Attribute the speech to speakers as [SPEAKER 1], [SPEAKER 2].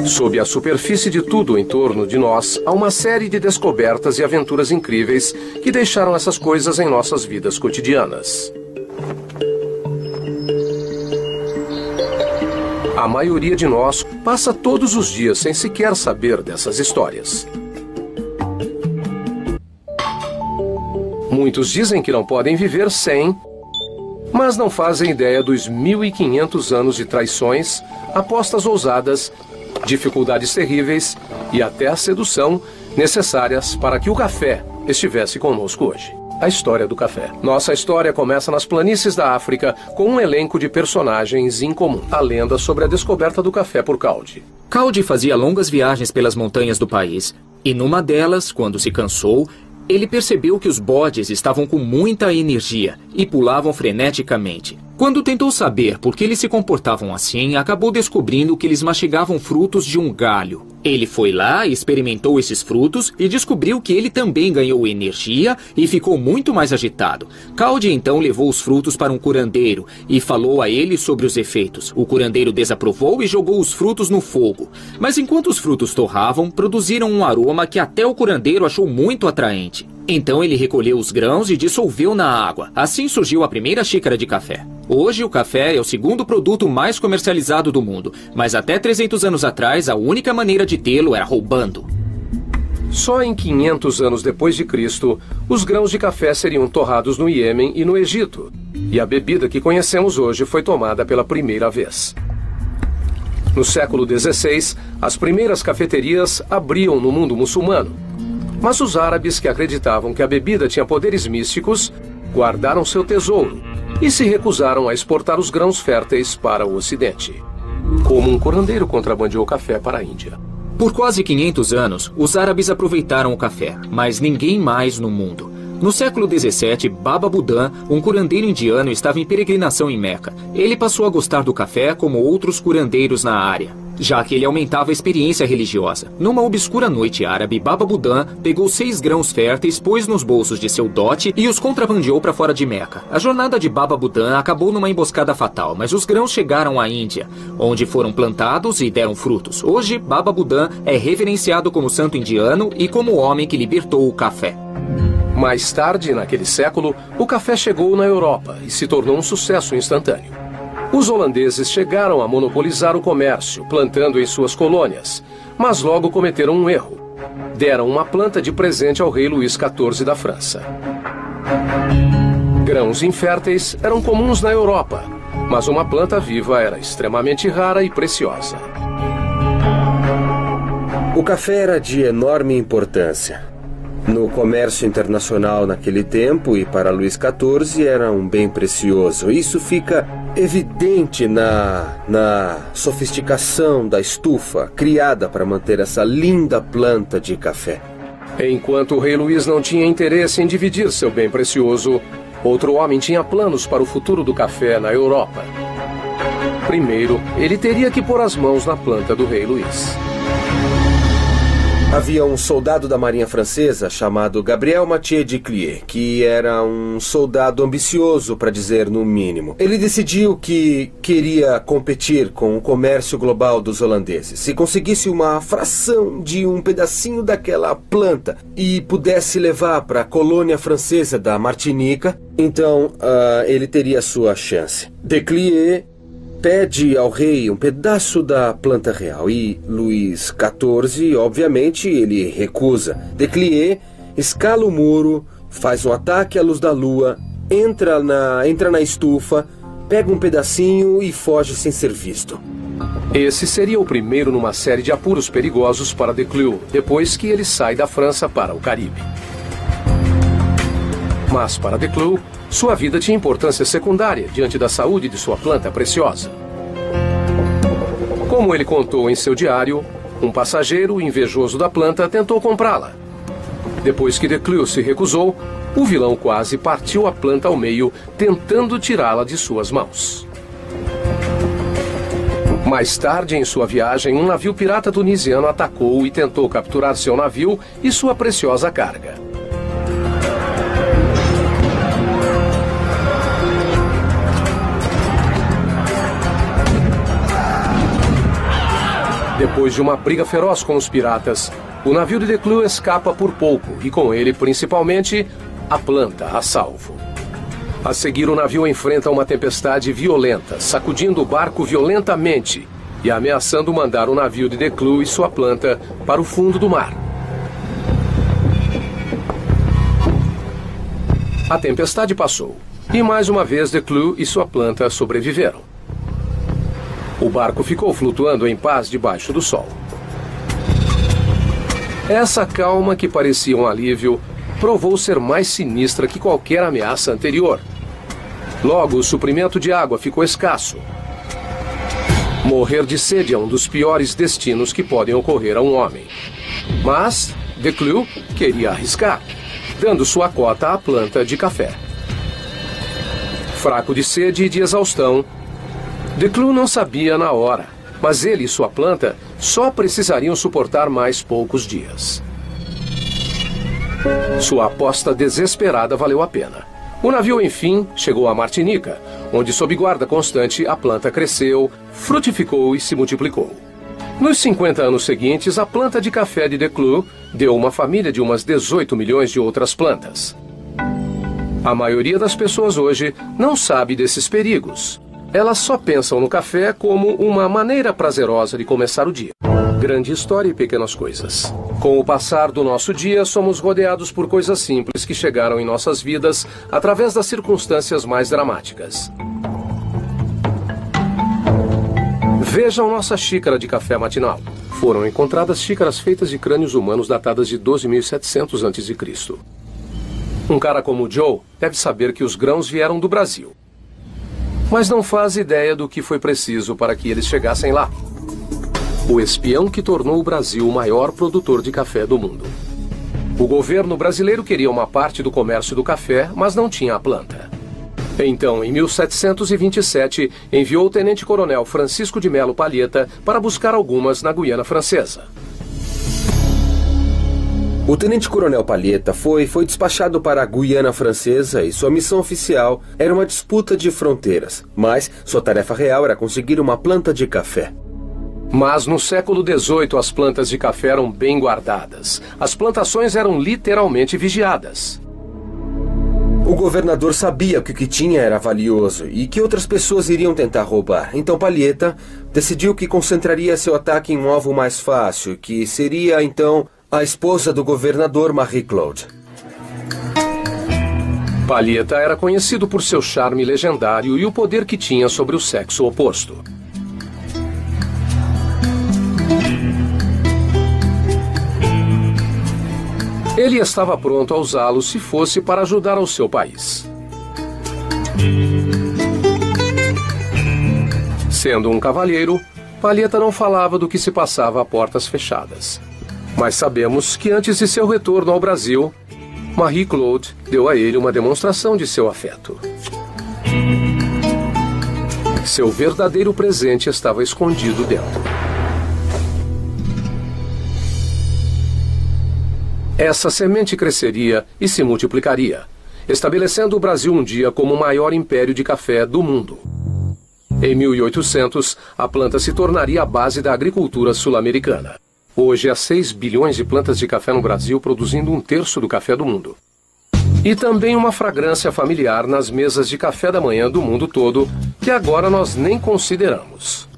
[SPEAKER 1] Sob a superfície de tudo em torno de nós, há uma série de descobertas e aventuras incríveis que deixaram essas coisas em nossas vidas cotidianas. A maioria de nós passa todos os dias sem sequer saber dessas histórias. Muitos dizem que não podem viver sem, mas não fazem ideia dos 1.500 anos de traições, apostas ousadas, dificuldades terríveis e até a sedução necessárias para que o café estivesse conosco hoje. A história do café. Nossa história começa nas planícies da África com um elenco de personagens incomum. A lenda sobre a descoberta do café por Caldi.
[SPEAKER 2] Caldi fazia longas viagens pelas montanhas do país e numa delas, quando se cansou, ele percebeu que os bodes estavam com muita energia e pulavam freneticamente. Quando tentou saber por que eles se comportavam assim, acabou descobrindo que eles mastigavam frutos de um galho. Ele foi lá, experimentou esses frutos e descobriu que ele também ganhou energia e ficou muito mais agitado. Caldi então levou os frutos para um curandeiro e falou a ele sobre os efeitos. O curandeiro desaprovou e jogou os frutos no fogo. Mas enquanto os frutos torravam, produziram um aroma que até o curandeiro achou muito atraente. Então ele recolheu os grãos e dissolveu na água. Assim surgiu a primeira xícara de café. Hoje o café é o segundo produto mais comercializado do mundo, mas até 300 anos atrás a única maneira de tê-lo era roubando.
[SPEAKER 1] Só em 500 anos depois de Cristo, os grãos de café seriam torrados no Iêmen e no Egito, e a bebida que conhecemos hoje foi tomada pela primeira vez. No século XVI, as primeiras cafeterias abriam no mundo muçulmano, mas os árabes que acreditavam que a bebida tinha poderes místicos guardaram seu tesouro e se recusaram a exportar os grãos férteis para o Ocidente. Como um curandeiro contrabandeou café para a Índia.
[SPEAKER 2] Por quase 500 anos, os árabes aproveitaram o café, mas ninguém mais no mundo. No século XVII, Baba Budan, um curandeiro indiano, estava em peregrinação em Meca. Ele passou a gostar do café como outros curandeiros na área, já que ele aumentava a experiência religiosa. Numa obscura noite árabe, Baba Budan pegou 6 grãos férteis, pôs nos bolsos de seu dote e os contrabandeou para fora de Meca. A jornada de Baba Budan acabou numa emboscada fatal, mas os grãos chegaram à Índia, onde foram plantados e deram frutos. Hoje, Baba Budan é reverenciado como santo indiano e como o homem que libertou o café.
[SPEAKER 1] Mais tarde, naquele século, o café chegou na Europa e se tornou um sucesso instantâneo. Os holandeses chegaram a monopolizar o comércio, plantando em suas colônias, mas logo cometeram um erro. Deram uma planta de presente ao rei Luís XIV da França. Grãos inférteis eram comuns na Europa, mas uma planta viva era extremamente rara e preciosa.
[SPEAKER 3] O café era de enorme importância no comércio internacional naquele tempo e para Luís XIV era um bem precioso. Isso fica evidente na sofisticação da estufa criada para manter essa linda planta de café.
[SPEAKER 1] Enquanto o rei Luís não tinha interesse em dividir seu bem precioso, outro homem tinha planos para o futuro do café na Europa. Primeiro, ele teria que pôr as mãos na planta do rei Luís.
[SPEAKER 3] Havia um soldado da marinha francesa chamado Gabriel Mathieu de Clié, que era um soldado ambicioso, para dizer no mínimo. Ele decidiu que queria competir com o comércio global dos holandeses. Se conseguisse uma fração de um pedacinho daquela planta e pudesse levar para a colônia francesa da Martinica, então ele teria sua chance. De Clié pede ao rei um pedaço da planta real e Luís XIV, obviamente, ele recusa. De Clié escala o muro, faz um ataque à luz da lua, entra na estufa, pega um pedacinho e foge sem ser visto.
[SPEAKER 1] Esse seria o primeiro numa série de apuros perigosos para De Clié, depois que ele sai da França para o Caribe. Mas para De Clié, sua vida tinha importância secundária diante da saúde de sua planta preciosa. Como ele contou em seu diário, um passageiro invejoso da planta tentou comprá-la. Depois que De Clié se recusou, o vilão quase partiu a planta ao meio, tentando tirá-la de suas mãos. Mais tarde, em sua viagem, um navio pirata tunisiano atacou e tentou capturar seu navio e sua preciosa carga. Depois de uma briga feroz com os piratas, o navio de Declue escapa por pouco e com ele, principalmente, a planta a salvo. A seguir, o navio enfrenta uma tempestade violenta, sacudindo o barco violentamente e ameaçando mandar o navio de Declue e sua planta para o fundo do mar. A tempestade passou e mais uma vez Declue e sua planta sobreviveram. O barco ficou flutuando em paz debaixo do sol. Essa calma, que parecia um alívio, provou ser mais sinistra que qualquer ameaça anterior. Logo, o suprimento de água ficou escasso. Morrer de sede é um dos piores destinos que podem ocorrer a um homem. Mas Declue queria arriscar, dando sua cota à planta de café. Fraco de sede e de exaustão, Declue não sabia na hora, mas ele e sua planta só precisariam suportar mais poucos dias. Sua aposta desesperada valeu a pena. O navio, enfim, chegou a Martinica, onde, sob guarda constante, a planta cresceu, frutificou e se multiplicou. Nos 50 anos seguintes, a planta de café de Declue deu uma família de umas 18 milhões de outras plantas. A maioria das pessoas hoje não sabe desses perigos. Elas só pensam no café como uma maneira prazerosa de começar o dia. Grande história e pequenas coisas. Com o passar do nosso dia, somos rodeados por coisas simples que chegaram em nossas vidas através das circunstâncias mais dramáticas. Vejam nossa xícara de café matinal. Foram encontradas xícaras feitas de crânios humanos datadas de 12.700 a.C. Um cara como Joe deve saber que os grãos vieram do Brasil, mas não faz ideia do que foi preciso para que eles chegassem lá. O espião que tornou o Brasil o maior produtor de café do mundo. O governo brasileiro queria uma parte do comércio do café, mas não tinha a planta. Então, em 1727, enviou o tenente-coronel Francisco de Melo Palheta para buscar algumas na Guiana Francesa.
[SPEAKER 3] O tenente-coronel Palheta foi despachado para a Guiana Francesa e sua missão oficial era uma disputa de fronteiras, mas sua tarefa real era conseguir uma planta de café.
[SPEAKER 1] Mas no século XVIII as plantas de café eram bem guardadas. As plantações eram literalmente vigiadas.
[SPEAKER 3] O governador sabia que o que tinha era valioso e que outras pessoas iriam tentar roubar. Então Palheta decidiu que concentraria seu ataque em um alvo mais fácil, que seria então a esposa do governador, Marie-Claude.
[SPEAKER 1] Palheta era conhecido por seu charme legendário e o poder que tinha sobre o sexo oposto. Ele estava pronto a usá-lo se fosse para ajudar ao seu país. Sendo um cavalheiro, Palheta não falava do que se passava a portas fechadas. Mas sabemos que antes de seu retorno ao Brasil, Marie-Claude deu a ele uma demonstração de seu afeto. Seu verdadeiro presente estava escondido dentro. Essa semente cresceria e se multiplicaria, estabelecendo o Brasil um dia como o maior império de café do mundo. Em 1800, a planta se tornaria a base da agricultura sul-americana. Hoje há 6 bilhões de plantas de café no Brasil, produzindo 1/3 do café do mundo. E também uma fragrância familiar nas mesas de café da manhã do mundo todo, que agora nós nem consideramos.